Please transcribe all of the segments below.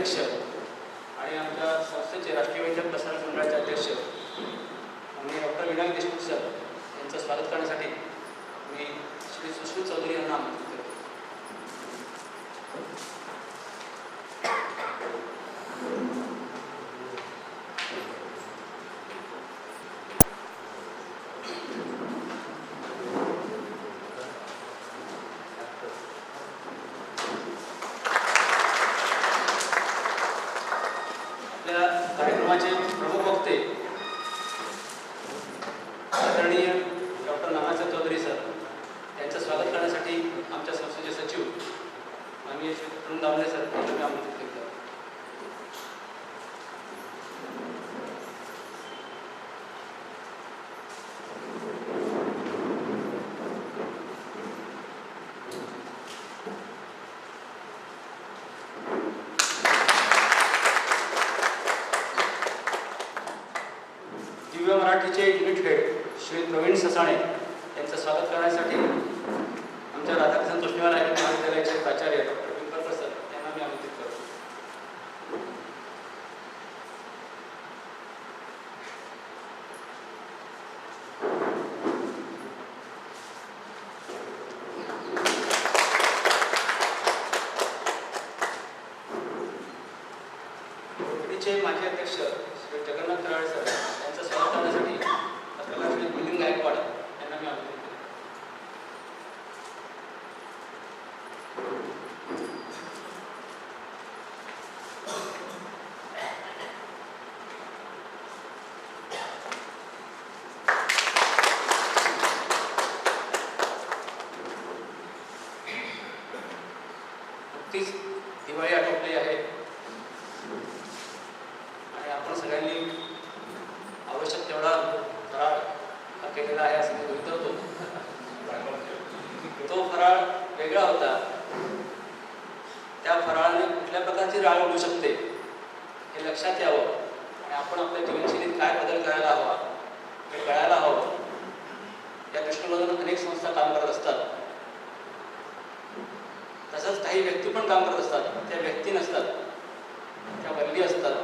अध्यक्ष आणि आमच्या संस्थेचे राष्ट्रीय वैद्यक प्रसारक मंडळाचे अध्यक्ष आणि डॉक्टर विनायक देशमुख सर यांचं स्वागत करण्यासाठी मी श्री सुश्रुत चौधरी यांना आमंत्रित करतो. आपल्या कार्यक्रमाचे प्रमुख वक्ते आदरणीय डॉक्टर नानासाहेब चौधरी सर यांचं स्वागत करण्यासाठी आमच्या संस्थेचे सचिव आम्ही तरुण दामले सर यांना मी आमंत्रित करतो. दिव्य मराठीचे युनिट हेड श्री प्रवीण ससाणे यांचं स्वागत करण्यासाठी आमच्या राधाकृष्ण तोष्णीवाल आयुर्वेद महाविद्यालयाचे प्राचार्य डॉक्टर पिंपळकर सर यांना मी आमंत्रित करतो. रोटरीचे माजी अध्यक्ष श्री जगन्नाथ कराळे सर यांचं स्वागत करण्यासाठी आपल्याला श्री मिलिंद गायकवाड यांना मी आमंत्रित करतो. नुकतीच दिवाळी आटोपली आहे आणि आपण सगळ्यांनी आवश्यक तेवढा फराळ हा केलेला आहे असं मी गृहीत धरतो. तो फराळ वेगळा होता. त्या फराळाने कुठल्या प्रकारची राळ उडू शकते हे लक्षात यावं आणि आपण आपल्या जीवनशैलीत काय बदल करायला हवा हे कळायला हवं. या दृष्टिकोनातून अनेक संस्था काम करत असतात. तसंच काही व्यक्ती पण काम करत असतात. त्या व्यक्ती नसतात, त्या वल्ली असतात.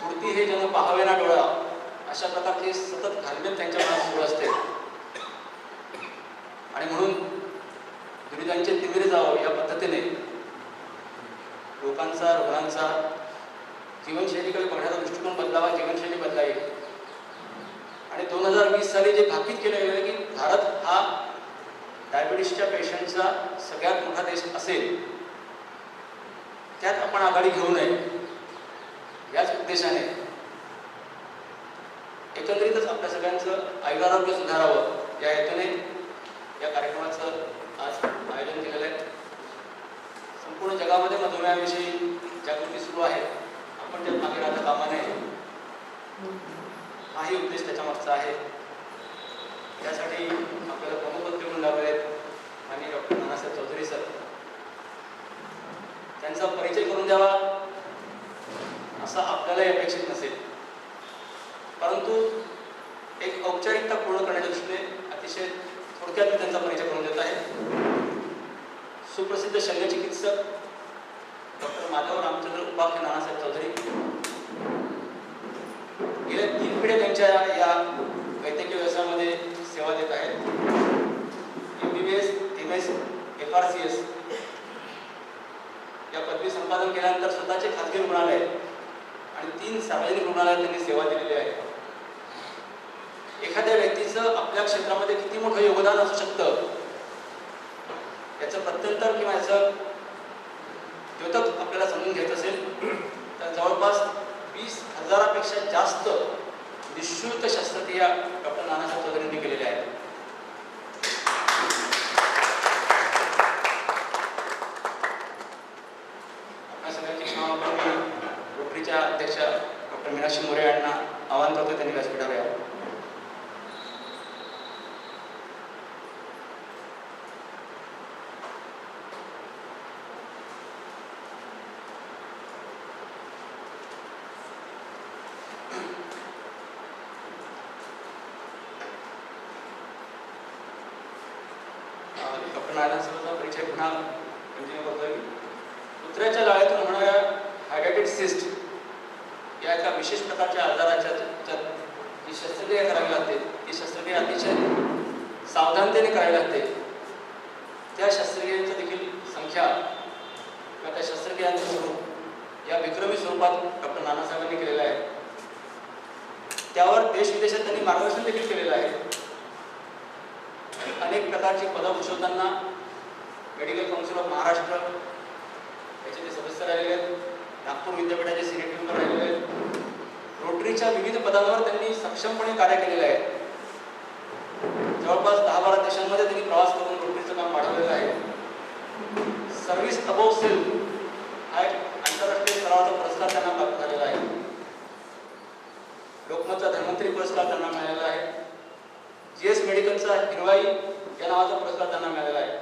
मूर्ती हे जण पाहावे ना डोळा अशा प्रकारची सतत घालमेल त्यांच्या मनात सुरू असते आणि म्हणून दुरितांचे तिमिरे जावं या पद्धतीने लोकांचा रुग्णांचा जीवनशैलीकडे बघण्याचा दृष्टिकोन बदलावा, जीवनशैली बदलावी. आणि 2020 साली जे भाकीत केले गेले की भारत हा डायबिटीसच्या पेशंटचा सगळ्यात मोठा देश असेल, त्यात आपण आघाडी घेऊ नये याच उद्देशाने एकंदरीतच आपल्या सगळ्यांचं आयुरारोग्य सुधारावं या हेतूने या कार्यक्रमाचं आज आयोजन केलेलं आहे. संपूर्ण जगामध्ये मधुमेहाविषयी जागृती सुरू आहे. आपण त्यात मागे राहता कामा नये हाही उद्देश त्याच्या मागचा आहे. त्यासाठी आपल्याला प्रमुख वक्ते म्हणून लावले आहेत आणि डॉक्टर नानासाहेब चौधरी सर त्यांचा परिचय करून द्यावा असं आपल्यालाही अपेक्षित नसेल, परंतु एक औपचारिकता पूर्ण करण्याच्या दृष्टीने अतिशय थोडक्यात मी त्यांचा परिचय करून देत आहे. सुप्रसिद्ध शल्यचिकित्सक डॉक्टर माधव रामचंद्र उपाख्य नानासाहेब चौधरी गेल्या 3 पिढ्या त्यांच्या या वैद्यकीय व्यवसायामध्ये सेवा देत आहेत. MBBS, MS, FRCS या पदवी संपादन केल्यानंतर स्वतःचे खाजगी रुग्णालय आणि 3 सार्वजनिक रुग्णालयात त्यांनी सेवा दिलेली आहे. एखाद्या व्यक्तीचं आपल्या क्षेत्रामध्ये किती मोठं योगदान असू शकतं याचं प्रत्यंतर किंवा याचं द्योतक आपल्याला समजून घ्यायचं असेल तर जवळपास 20,000पेक्षा जास्त निःशुल्क शस्त्रक्रिया डॉक्टर नानासाहेब चौधरींनी केलेल्या आहेत. आपल्या सगळ्यांची क्षमा करून रोटरीच्या अध्यक्ष डॉक्टर मीनाक्षी मोरे यांना आवाहन करतो त्यांनी व्यासपीठावर यावं. डॉक्टर नारायण सरचा परिचय पुन्हा कंटिन्यू करतोय. कुत्र्याच्या लाळेतून होणाऱ्या हायड्रेटेड सिस्ट या एका विशेष प्रकारच्या आजाराच्या जी शस्त्रक्रिया करावी लागते, ती शस्त्रक्रिया अतिशय सावधानतेने करावी लागते. त्या शस्त्रक्रियेचं देखील संख्या किंवा त्या शस्त्रक्रियांचं स्वरूप या विक्रमी स्वरूपात डॉक्टर नानासाहेबांनी केलेलं आहे. त्यावर देश विदेशात त्यांनी मार्गदर्शन देखील केलेलं आहे. अनेक प्रकारची पदं भूषवताना मेडिकल काउन्सिल ऑफ महाराष्ट्र याचे ते सदस्य राहिलेले आहेत, नागपूर विद्यापीठाचे सिनेट मेंबर राहिलेले आहेत. रोटरीच्या विविध पदांवर त्यांनी सक्षमपणे कार्य केलेलं आहे. जवळपास 10-12 देशांमध्ये त्यांनी प्रवास करून रोटरीचं काम वाढवलेलं आहे. सर्व्हिस अबोव्ह सेल्फ हा एक आंतरराष्ट्रीय स्तरावरचा पुरस्कार त्यांना प्राप्त झालेला आहे. लोकमतचा धन्वंतरी पुरस्कार त्यांना मिळालेला आहे. GS मेडिकलचा हिरवाई या नावाचा पुरस्कार त्यांना मिळालेला आहे.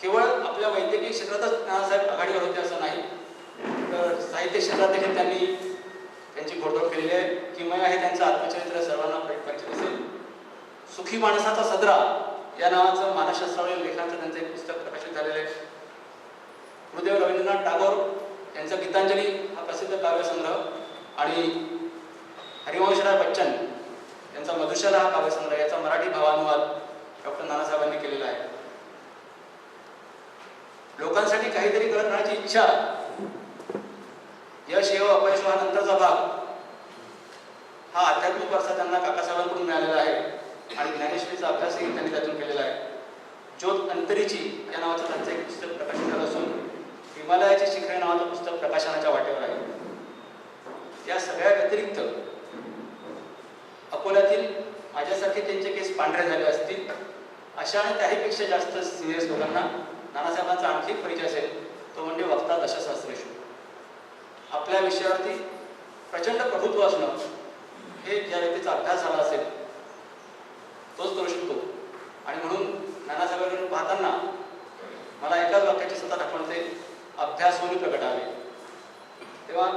केवळ आपल्या वैद्यकीय क्षेत्रातच नानासाहेब आघाडीवर होते असं नाही, तर साहित्य क्षेत्रात देखील त्यांनी त्यांची घोडदौड केलेली आहे. किमया हे त्यांचं आत्मचरित्र सर्वांना परिचित असेल. सुखी माणसाचा सदरा या नावाचं मानसशास्त्रावरील लेखांचं त्यांचं एक पुस्तक प्रकाशित झालेलं आहे. गुरुदेव रवींद्रनाथ टागोर यांचा गीतांजली हा प्रसिद्ध काव्यसंग्रह आणि हरिवंशराय बच्चन यांचा मधुशाला हा काव्यसंग्रह याचा मराठी भावानुवाद डॉक्टर नानासाहेबांनी केलेला आहे. लोकांसाठी काहीतरी करत राहण्याची इच्छा, यश येव अपयश हा नंतरचा भाग, हा आध्यात्मिक वारसा त्यांना काकासाहेबांकडून मिळालेला आहे आणि ज्ञानेश्वरीचा अभ्यासही त्यांनी त्यातून केलेला आहे. ज्योत अंतरीची या नावाचं त्यांचं एक पुस्तक प्रकाशित झालं असून हिमालयाची शिखरे नावाचं पुस्तक प्रकाशनाच्या वाटेवर आहे. या सगळ्या व्यतिरिक्त अकोल्यातील माझ्यासारखे त्यांचे केस पांढरे झाले असतील अशा आणि त्याहीपेक्षा जास्त सिरियस लोकांना नानासाहेबांचा आणखी एक परिचय असेल, तो म्हणजे वक्ता दशसहस्रेषु. आपल्या विषयावरती प्रचंड प्रभुत्व असणं हे ज्या व्यक्तीचा अभ्यास झाला असेल तोच करू शकतो. आणि म्हणून नानासाहेबांकडे पाहताना मला एकाच वाक्याची सतत आठवणते, अभ्यास होऊन प्रगटावे. तेव्हा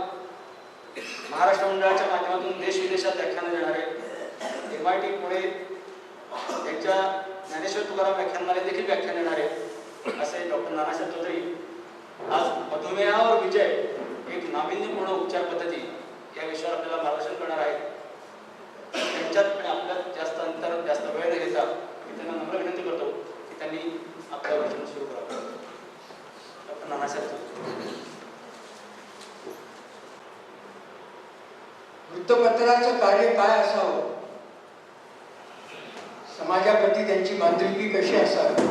महाराष्ट्र मंडळाच्या माध्यमातून देश विदेशात व्याख्यानं देणारे MIT पुणे यांच्या ज्ञानेश्वर तुकाराम व्याख्यानमालेत देखील व्याख्यान देणारे असे डॉक्टर नानासाहेब चौधरी आज मधुमेहावर विजय एक नाविन्यपूर्ण उपचार पद्धती या विषयावर आपल्याला मार्गदर्शन करणार आहेत. त्यांच्यात आणि आपल्यात जास्त अंतर जास्त वेळ न घेता मी त्यांना नम्र विनंती करतो की त्यांनी आपल्या वचन सुरू करावं. डॉक्टर नानासाहेब चौधरी. वृत्तपत्राचं कार्य काय असावं, समाजाप्रती त्यांची बांधिलकी कशी असावी,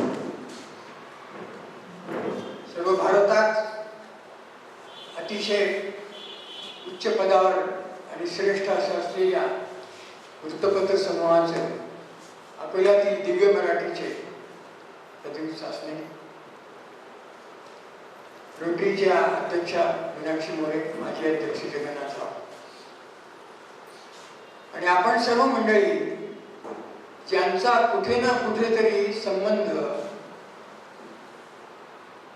सर्व भारतात अतिशय उच्च पदावर आणि श्रेष्ठ असं असलेल्या वृत्तपत्र समूहाचे अकोल्यातील दिव्य मराठीचे प्रतिनिधी सासणे, रोटरीच्या अध्यक्षा मीनाक्षी मोरे, माजी अध्यक्ष जगन्नाथराव आणि आपण सर्व मंडळी ज्यांचा कुठे ना कुठेतरी संबंध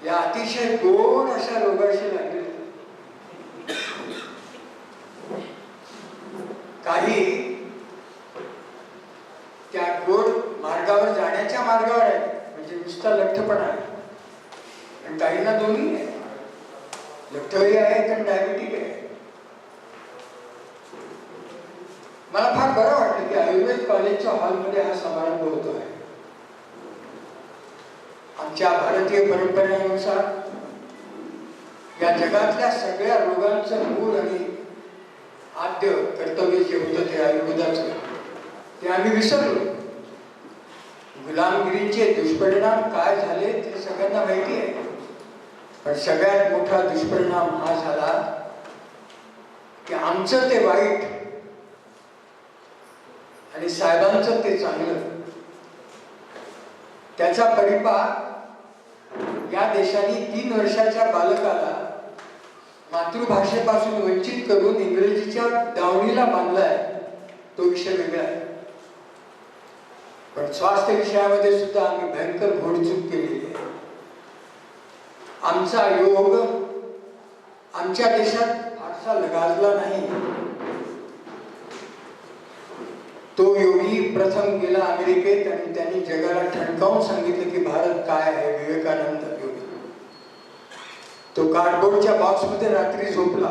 या अतिशय गोड अशा रोगाशी लागले. काही त्या गोड मार्गावर जाण्याच्या मार्गावर आहे, म्हणजे नुसता लठ्ठपणा आहे, आणि काहींना दोन्ही आहे, लठ्ठही आहे आणि डायबिटिक आहे. मला फार बरं वाटलं की आयुर्वेद कॉलेजच्या हॉलमध्ये हा समारंभ होतो आहे. आमच्या भारतीय परंपरेनुसार या जगातल्या सगळ्या रोगांचं मूळ आणि आद्य कर्तव्य जे होतं ते आयुर्वेदाचं, ते आम्ही विसरलो. गुलामगिरीचे दुष्परिणाम काय झाले ते सगळ्यांना माहिती आहे, पण सगळ्यात मोठा दुष्परिणाम हा झाला की आमचं ते वाईट आणि साहेबांचं ते चांगलं, त्याचा परिपाक या देशाने 3 वर्षाच्या बालकाला मातृभाषेपासून वंचित करून इंग्रजीच्या दावणीला बांधलाय. तो विषय वेगळा आहे, पण स्वास्थ्य विषयामध्ये सुद्धा आम्ही भयंकर घोडचूक केलेली आहे. आमचा योग आमच्या देशात फारसा गाजला नाही. तो योगी प्रथम गेला अमेरिकेत आणि त्यांनी जगाला ठणकावून सांगितलं की भारत काय आहे. विवेकानंद योगी तो कार्डबोर्डच्या बॉक्समध्ये रात्री झोपला,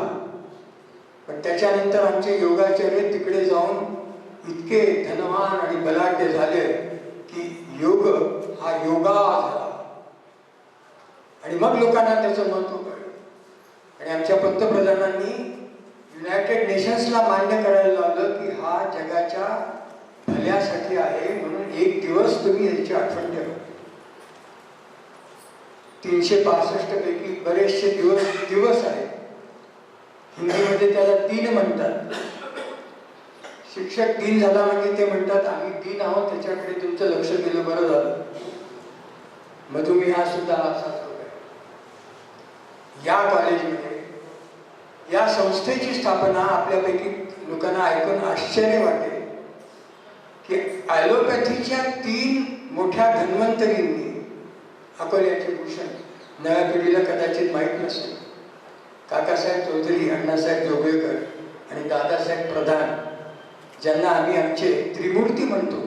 पण त्याच्यानंतर आमचे योगाचार्य तिकडे जाऊन इतके धनवान आणि बलाढ्य झाले की योग हा योगा झाला. आणि मग लोकांना त्याचं महत्व कळलं. आणि आमच्या पंतप्रधानांनी युनायटेड नेशन्सला मान्य करायला लावलं की हा जगाच्या भल्यासाठी आहे, म्हणून एक दिवस तुम्ही याची आठवण ठेवा. 365 पैकी बरेचसे दिवस आहेत. हिंदीमध्ये त्याला दिन म्हणतात. शिक्षक दिन झाला म्हणजे ते म्हणतात आम्ही दिन आहोत, त्याच्याकडे तुमचं लक्ष दिलं बरं झालं. मधुमेह सुद्धा असाच रोग आहे. या कॉलेजमध्ये या संस्थेची स्थापना आपल्यापैकी लोकांना ऐकून आश्चर्य वाटेल की ॲलोपॅथीच्या 3 मोठ्या धन्वंतरींनी, अकोल्याचे भूषण, नव्या पिढीला कदाचित माहीत नसेल, काकासाहेब चौधरी, अण्णासाहेब जोगळेकर आणि दादासाहेब प्रधान, ज्यांना आम्ही आमचे त्रिमूर्ती म्हणतो,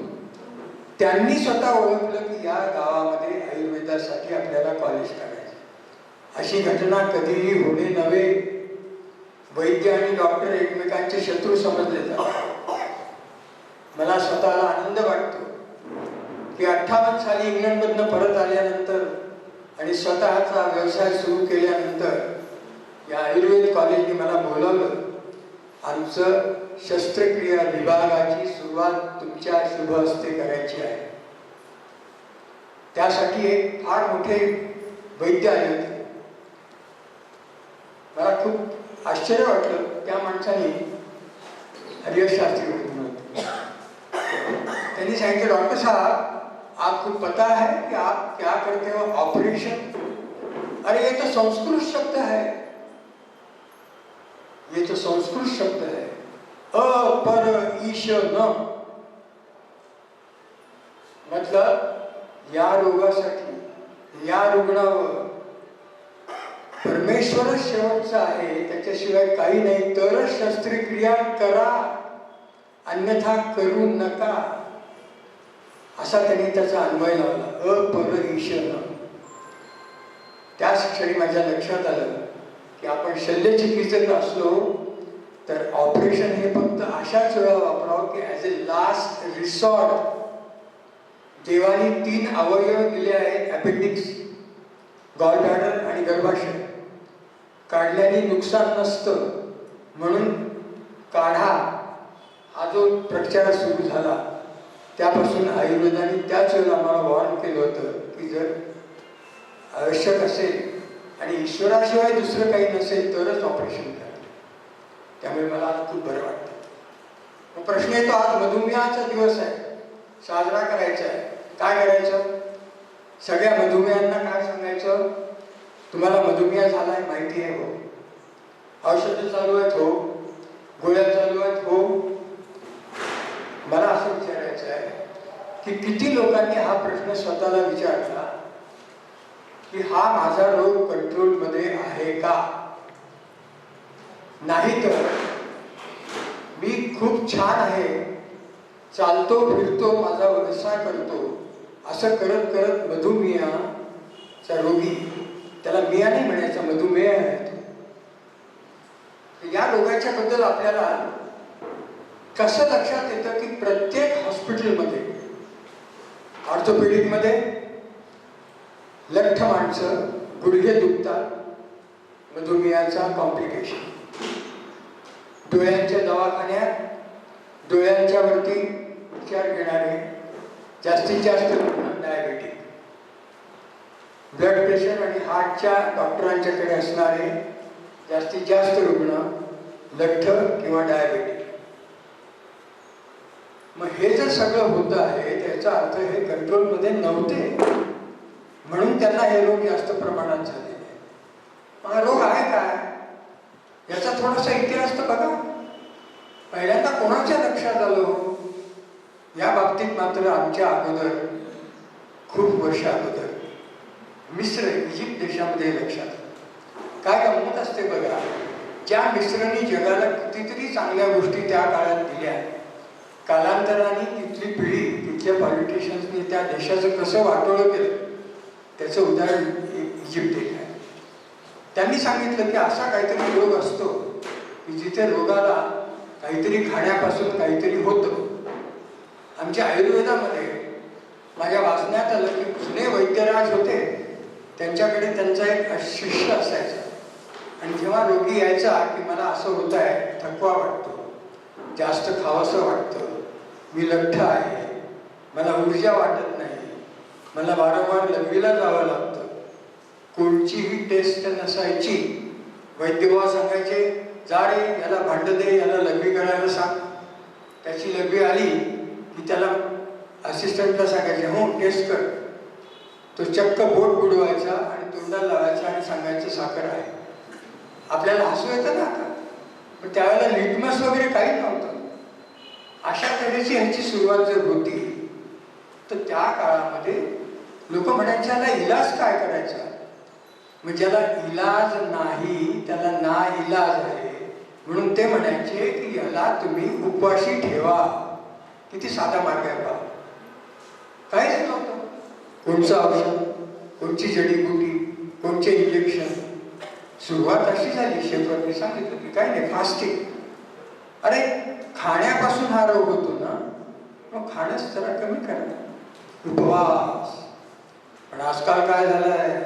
त्यांनी स्वतः ओळखलं की या गावामध्ये आयुर्वेदासाठी आपल्याला कॉलेज काढायचं. अशी घटना कधीही होणे नव्हे. वैद्य आणि डॉक्टर एकमेकांचे शत्रू समजले जातात. मला स्वतःला आनंद वाटतो की 58 साली इंग्लंडमधनं परत आल्यानंतर आणि स्वतःचा व्यवसाय सुरू केल्यानंतर या आयुर्वेद कॉलेजने मला बोलावलं. आमचं शस्त्रक्रिया विभागाची सुरुवात तुमच्या शुभ हस्ते करायची आहे. त्यासाठी एक फार मोठे वैद्य आले होते. मला खूप आश्चर्य वाटलं. त्या माणसाने हरिहर शास्त्री होते. त्यांनी सांगितलं, डॉक्टर साहब आपको पता है कि आप क्या करते हो? ऑपरेशन? अरे ये तो संस्कृत शब्द है, ये तो संस्कृत शब्द है. अपर ईश न, मतलब या रोगासाठी या रुग्णावर परमेश्वर शेवटचा आहे, त्याच्याशिवाय काही नाही, तरच शस्त्रक्रिया करा, अन्यथा करू नका, असा त्यांनी त्याचा अन्वय लावला. अपर ईश न. त्याच क्षणी माझ्या लक्षात आलं की आपण शल्यचिकित्सक असलो तर ऑपरेशन हे फक्त अशाच वेळा वापरावं की ॲज अ लास्ट रिसॉर्ट. देवाने 3 अवयव दिले आहेत, अपेंडिक्स, गॉलब्लॅडर आणि गर्भाशय. काढल्याने नुकसान नसतं म्हणून काढा, हा जो प्रचार सुरू झाला त्यापासून आयुर्वेदाने त्याच वेळेला आम्हाला वॉर्न केलं होतं की जर आवश्यक असेल आणि ईश्वराशिवाय दुसरं काही नसेल तरच ऑपरेशन करा. त्यामुळे मला आज खूप बरं वाटतं. मग प्रश्न येतो, आज मधुमेहाचा दिवस आहे, साजरा करायचा आहे, काय करायचं? सगळ्या मधुमेहांना काय सांगायचं? तुम्हाला मधुमेह झाला आहे माहिती आहे हो, औषधं चालू आहेत हो, गोळ्या चालू आहेत हो. मला असं विचारायचं आहे की किती लोकांनी हा प्रश्न स्वतःला विचारला की हा माझा रोग कंट्रोलमध्ये आहे का? नाही तर मी खूप छान आहे, चालतो फिरतो, माझा व्यवसाय करतो, असं करत करत मधुमेहाचा रोगी, त्याला मिया नाही म्हणायचा, मधुमेह आहे तो. या रोगाच्या बद्दल आपल्याला कसं लक्षात येतं की प्रत्येक हॉस्पिटलमध्ये, ऑर्थोपेडिकमध्ये लठ्ठ माणसं, गुडघे दुखतात, मधुमेहाचा कॉम्प्लिकेशन. डोळ्यांच्या दवाखान्यात डोळ्यांच्या वरती उपचार घेणारे जास्तीत जास्त रुग्ण डायबेटिक, ब्लड प्रेशर आणि हार्टच्या डॉक्टरांच्याकडे असणारे जास्तीत जास्त रुग्ण लठ्ठ किंवा डायबेटिक. मग हे जर सगळं होत आहे त्याचा अर्थ हे कंट्रोलमध्ये नव्हते, म्हणून त्यांना हे रोग जास्त प्रमाणात झालेले आहे. मग हा रोग आहे काय याचा थोडासा इतिहास तर बघा. पहिल्यांदा कोणाच्या लक्षात आलं या बाबतीत? मात्र आमच्या अगोदर, खूप वर्ष अगोदर मिस्र, इजिप्त देशामध्ये लक्षात आलं. काय गंमत असते बघा, ज्या मिस्रनी जगाला कितीतरी चांगल्या गोष्टी त्या काळात दिल्या, कालांतराने तिथली पिढी, तिथल्या पॉलिटिशियन्सनी त्या देशाचं कसं वाटोळं केलं त्याचं उदाहरण इजिप्त एक आहे. त्यांनी सांगितलं की असा काहीतरी रोग असतो की जिथे रोगाला काहीतरी खाण्यापासून काहीतरी होतं. आमच्या आयुर्वेदामध्ये माझ्या वाचण्यात आलं की जुने वैद्यराज होते, त्यांच्याकडे त्यांचा एक शिष्य असायचा. आणि जेव्हा रोगी यायचा की मला असं होत आहे, थकवा वाटतो, जास्त खावंसं वाटतं, मी लठ्ठ आहे, मला ऊर्जा वाटत नाही, मला वारंवार लघवीला जावं लागतं, कोणचीही टेस्ट नसायची. वैद्यभाव सांगायचे, जा रे याला भांड दे, याला लघवी करायला सांग. त्याची लघवी आली की त्याला असिस्टंटला सांगायचे, हो टेस्ट कर. तो चक्क बोट बुडवायचा आणि तोंडाला लावायचा आणि सांगायचं साखर आहे. आपल्याला हसू येतं ना आता, पण त्यावेळेला लिटमस वगैरे काही नव्हतं. अशा तऱ्हेची ह्याची सुरुवात जर होती तर त्या काळामध्ये लोक म्हणायचे याला इलाज काय करायचा. मग ज्याला इलाज नाही त्याला ना इलाज आहे, म्हणून ते म्हणायचे की याला तुम्ही उपवाशी ठेवा. किती साधा मार्ग आहे पहा. काहीच नव्हतं. कोणचं औषध, कोणची जडीबुटी, कोणचे इंजेक्शन. सुरुवात अशी झाली, शेफरने सांगितलं की काय नाही, फास्टिंग. अरे खाण्यापासून हा रोग होतो ना, मग खाणंच जरा कमी करा, उपवास. पण आजकाल काय झालंय,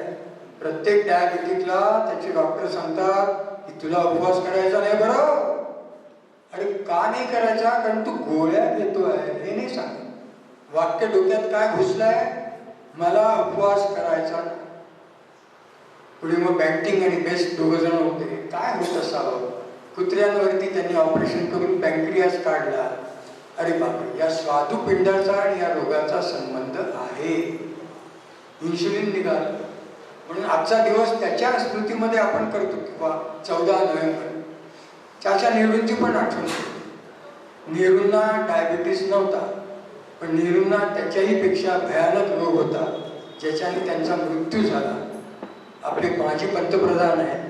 प्रत्येक डायबिटिकला त्याचे डॉक्टर सांगतात की तुला उपवास करायचा नाही बरं. अरे का नाही करायचा, कारण तू गोळ्या घेतोय हे नाही सांग. वाक्य डोक्यात काय घुसलाय, मला उपवास करायचा. पुढे मग बँटिंग आणि बेस्ट दोघ जण होते. काय होत असावं, कुत्र्यांवरती त्यांनी ऑपरेशन करून पॅन्क्रियास काढला. अरे बापरे, या स्वादुपिंडाचा आणि या रोगाचा संबंध आहे. इन्शुलिन निघालं. म्हणून आजचा दिवस त्याच्या स्मृतीमध्ये आपण करतो किंवा 14 नोव्हेंबर. चाचा नेहरूंची पण आठवण. नेहरूंना डायबिटीस नव्हता, पण नेहरूंना त्याच्याही पेक्षा भयानक रोग होता ज्याच्याने त्यांचा मृत्यू झाला. आपले माजी पंतप्रधान आहेत,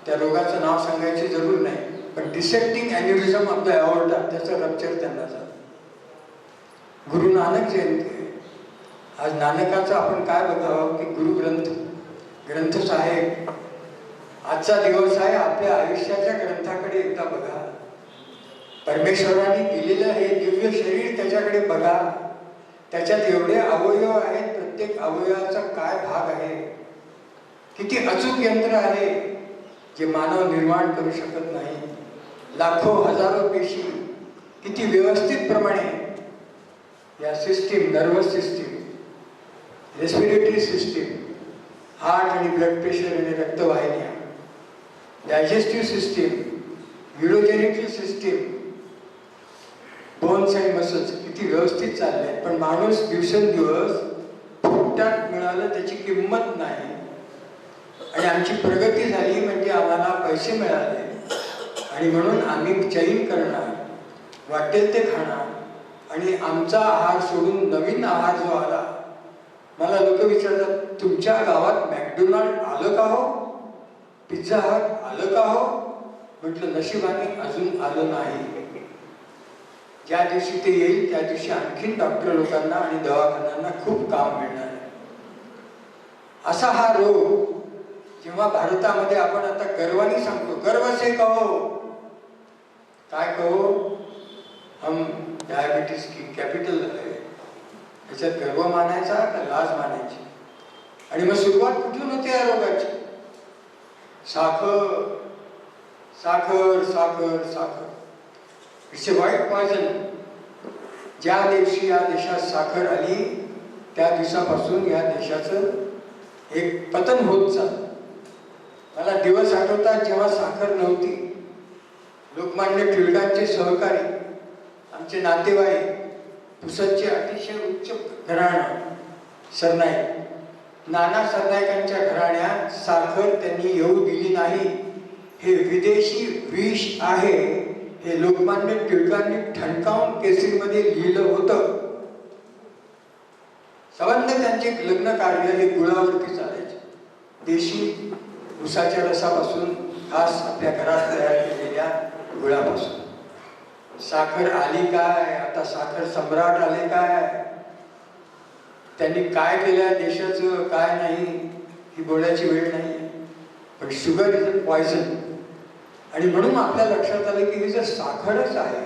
त्या रोगाचं नाव सांगायची जरूर नाही, पण डिसेक्टिंग अॅन्युरिझम ऑफ द एओर्टा, त्याचं रप्चर त्यांना झालं. गुरु नानक जयंती आहे आज. नानकाचं आपण काय बघावं की गुरु ग्रंथ साहेब आजचा दिवस आहे. आपल्या आयुष्याच्या ग्रंथाकडे एकदा बघा. परमेश्वराने दिलेलं हे दिव्य शरीर त्याच्याकडे बघा. त्याच्यात एवढे अवयव आहेत, प्रत्येक अवयवाचा काय भाग आहे, किती अचूक यंत्र आहे जे मानव निर्माण करू शकत नाही. लाखो हजारो पेशी किती व्यवस्थित प्रमाणे या system, nervous system, respiratory system, heart आणि ब्लड प्रेशर आणि रक्तवाहिन्या, डायजेस्टिव्ह सिस्टीम, युरोजेनेटरी सिस्टीम, बोन्स आणि मसल्स किती व्यवस्थित चालले आहेत. पण माणूस दिवसेंदिवस फुकटात मिळालं त्याची किंमत नाही. आणि आमची प्रगती झाली म्हणजे आम्हाला पैसे मिळाले आणि म्हणून आम्ही चैन करणार, वाटेल ते खाणार. आणि आमचा आहार सोडून नवीन आहार जो आला, मला लोक विचारतात तुमच्या गावात मॅकडोनाल्ड आलं का हो, पिझ्झा हट आलं का हो. म्हटलं नशिबाने अजून आलं नाही. ज्या दिवशी ते येईल त्या दिवशी आणखीन डॉक्टर लोकांना आणि दवाखान्यांना खूप काम मिळणार आहे. असा हा रोग जेव्हा भारतामध्ये आपण आता गर्वाने सांगतो, गर्व से कहो, काय कहो, हम डायबिटीज की कॅपिटल आहे. त्याच्यात गर्व मानायचा का लाज मानायची. आणि मग सुरुवात कुठून होते या रोगाची. साखर साखर साखर साखर, इट्स अ व्हाईट पॉयझन. ज्या दिवशी या देशात साखर आली त्या दिवसापासून या देशाचं एक पतन होत चाललं. मला दिवस आठवतात जेव्हा साखर नव्हती. लोकमान्य टिळकांचे सहकारी, आमचे नातेवाईक, पुसदचे अतिशय उच्च घराणं सरनाईक, नाना सरनाईकांच्या घराण्यात साखर त्यांनी येऊ दिली नाही. हे विदेशी विष आहे हे लोकमान्य टिळकांनी ठणकावून केसरीमध्ये लिहिलं होतं. संबंध त्यांचे लग्न कार्य हे गुळावरती चालायचे. देशी उसाच्या रसापासून, खास आपल्या घरात तयार केलेल्या गुळापासून. साखर आली काय, आता साखर सम्राट आले काय, त्यांनी काय केलं देशाचं काय नाही ही बोलायची वेळ नाही. पण शुगर इज अ पॉयझन. आणि म्हणून आपल्या लक्षात आलं की ही जर साखरच आहे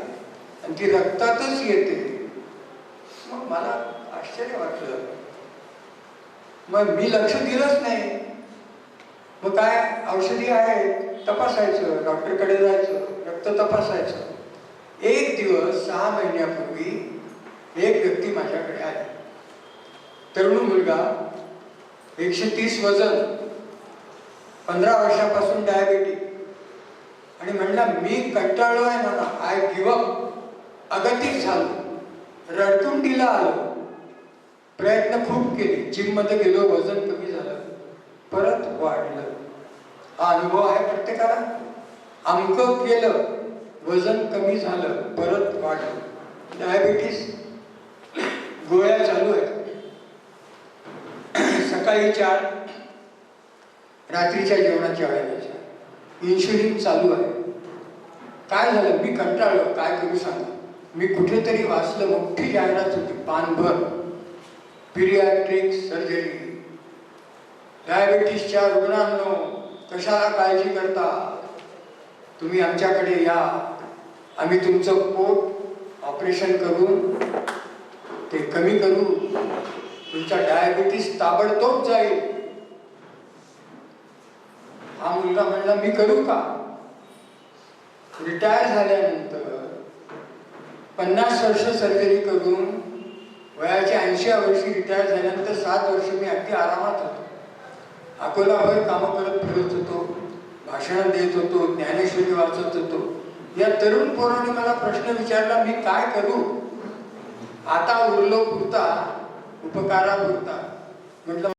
आणि ती रक्तातच येते, मग मला आश्चर्य वाटलं. मग मी लक्ष दिलंच नाही. मग काय, औषधी आहेत, तपासायचं, डॉक्टरकडे जायचं, रक्त तपासायचं. एक दिवस 6 महिन्यापूर्वी एक व्यक्ती माझ्याकडे आली. तरुण मुलगा, 130 वजन, 15 वर्षापासून डायबिटीक, आणि म्हणला मी कंटाळलोय ना, आय गिव्ह अप, अगतिक झालो, रडकुंडीला आलो, प्रयत्न खूप केले, जिम मध्ये गेलो, वजन कमी झालं, परत वाढलं. हा अनुभव आहे प्रत्येकाला. अमकं केलं, वजन कमी झालं, परत वाढलं. डायबिटीस गोळ्या चालू आहेत, सकाळी 4, रात्रीच्या जेवणाच्या वेळेच्या. इन्शुलिन चालू आहे. काय झालं, मी कंटाळलो, काय करू सांगा. मी कुठेतरी वाचलं, मोठी जाहिरात होती, पानभर, पिरियाट्रिक सर्जरी. डायबिटीसच्या रुग्णांनो, कशाला काळजी करता, तुम्ही आमच्याकडे या, आम्ही तुमचं पोट ऑपरेशन करून ते कमी करू, तुमचा डायबिटीस ताबडतोब जाईल. हा मुलगा म्हणला मी करू का. रिटायर झाल्यानंतर 50 वर्ष सर्जरी करून वयाच्या 80व्या वर्षी रिटायर झाल्यानंतर 7 वर्ष मी अगदी आरामात होतो. अकोलाभर कामं करत फिरत होतो, भाषण देत होतो, ज्ञानेश्वरी वाचत होतो. या तरुण पोराने मला प्रश्न विचारला, मी काय करू, आता उरलो पुरता उपकारापुरता. म्हटलं